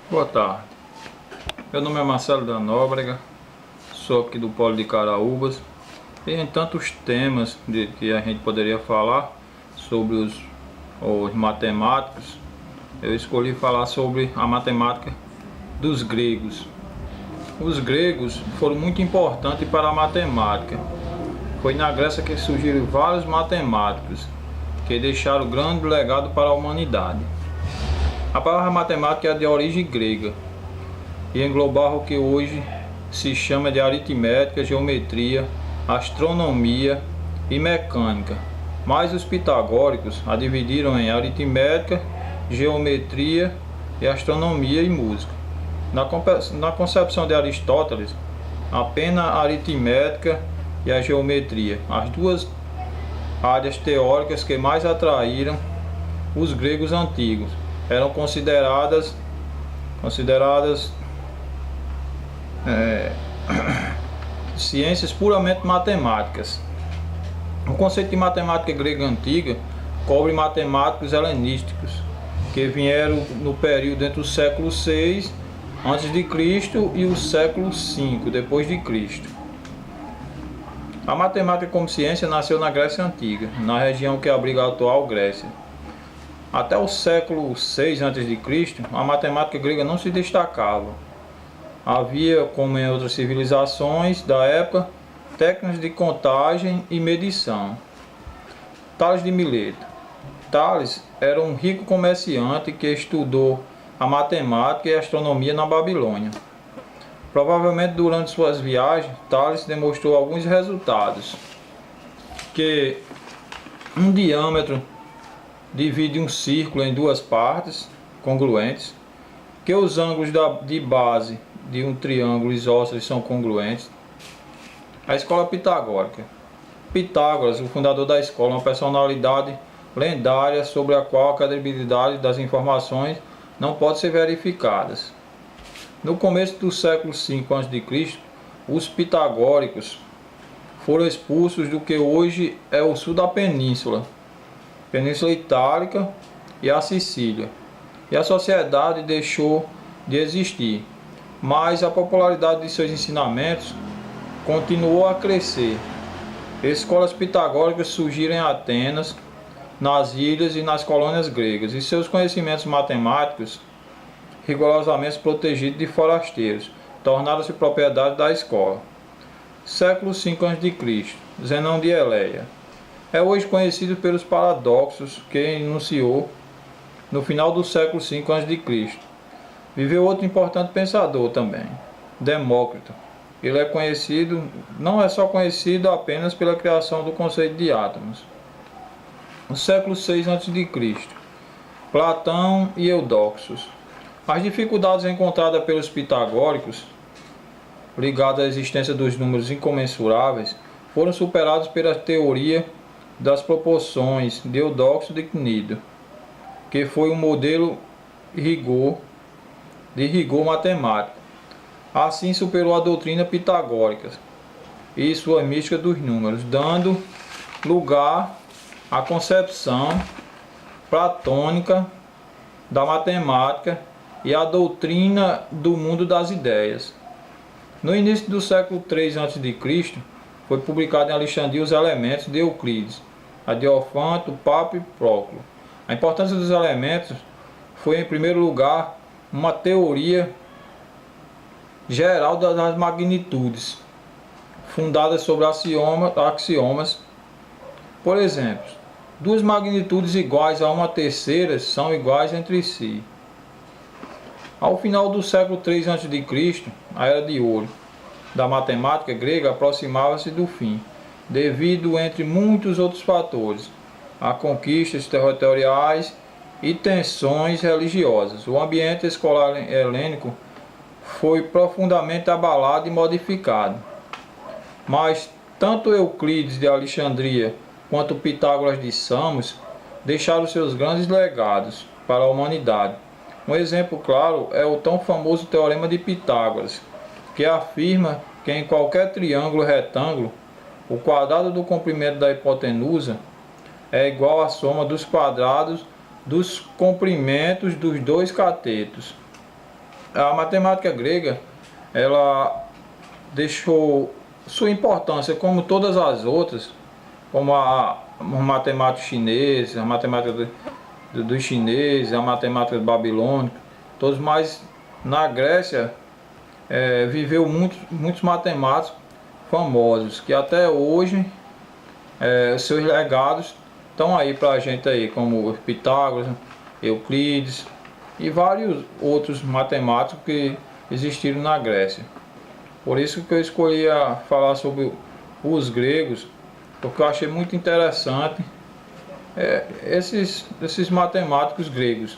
Boa tarde, meu nome é Marcelo da Nóbrega, sou aqui do Polo de Caraúbas. E em tantos temas que a gente poderia falar sobre os matemáticos, eu escolhi falar sobre a matemática dos gregos. Os gregos foram muito importantes para a matemática. Foi na Grécia que surgiram vários matemáticos que deixaram grande legado para a humanidade. A palavra matemática é de origem grega e englobava o que hoje se chama de aritmética, geometria, astronomia e mecânica. Mas os pitagóricos a dividiram em aritmética, geometria e astronomia e música. Na concepção de Aristóteles, apenas a aritmética e a geometria, as duas áreas teóricas que mais atraíram os gregos antigos, eram consideradas ciências puramente matemáticas. O conceito de matemática grega antiga cobre matemáticos helenísticos que vieram no período entre o século 6 a.C. e o século 5 depois de Cristo. A matemática como ciência nasceu na Grécia Antiga, na região que abriga a atual Grécia. Até o século 6 a.C., a matemática grega não se destacava. Havia, como em outras civilizações da época, técnicas de contagem e medição. Tales de Mileto. Tales era um rico comerciante que estudou a matemática e a astronomia na Babilônia. Provavelmente durante suas viagens, Tales demonstrou alguns resultados, que um diâmetro divide um círculo em duas partes congruentes, que os ângulos de base de um triângulo isósceles são congruentes. A escola pitagórica. Pitágoras, o fundador da escola, uma personalidade lendária sobre a qual a credibilidade das informações não pode ser verificada. No começo do século V a.C., os pitagóricos foram expulsos do que hoje é o sul da Península Itálica e a Sicília, e a sociedade deixou de existir, mas a popularidade de seus ensinamentos continuou a crescer. Escolas pitagóricas surgiram em Atenas, nas ilhas e nas colônias gregas, e seus conhecimentos matemáticos, rigorosamente protegidos de forasteiros, tornaram-se propriedade da escola. Século V a.C., Zenão de Eleia. É hoje conhecido pelos paradoxos que enunciou no final do século V a.C. Viveu outro importante pensador também, Demócrito. Ele é conhecido, não é só conhecido apenas pela criação do conceito de átomos. No século VI a.C., Platão e Eudoxos. As dificuldades encontradas pelos pitagóricos, ligadas à existência dos números incomensuráveis, foram superadas pela teoria das proporções de Eudoxo de Cnido, que foi um modelo de rigor matemático. Assim superou a doutrina pitagórica e sua mística dos números, dando lugar à concepção platônica da matemática e à doutrina do mundo das ideias. No início do século III a.C., foi publicado em Alexandria os elementos de Euclides, a Diofanto, Papo e Próclo. A importância dos elementos foi, em primeiro lugar, uma teoria geral das magnitudes, fundada sobre axiomas. Por exemplo, duas magnitudes iguais a uma terceira são iguais entre si. Ao final do século III a.C., a Era de Ouro da matemática grega aproximava-se do fim, devido, entre muitos outros fatores, a conquistas territoriais e tensões religiosas. O ambiente escolar helênico foi profundamente abalado e modificado. Mas tanto Euclides de Alexandria quanto Pitágoras de Samos deixaram seus grandes legados para a humanidade. Um exemplo claro é o tão famoso Teorema de Pitágoras, que afirma que em qualquer triângulo retângulo, o quadrado do comprimento da hipotenusa é igual à soma dos quadrados dos comprimentos dos dois catetos. A matemática grega, ela deixou sua importância como todas as outras, como a matemática chinesa, a matemática dos chineses, a matemática babilônica, todos, mas na Grécia viveu muitos matemáticos famosos, que até hoje seus legados estão aí pra gente aí, como Pitágoras, Euclides e vários outros matemáticos que existiram na Grécia. Por isso que eu escolhi falar sobre os gregos, porque eu achei muito interessante esses matemáticos gregos.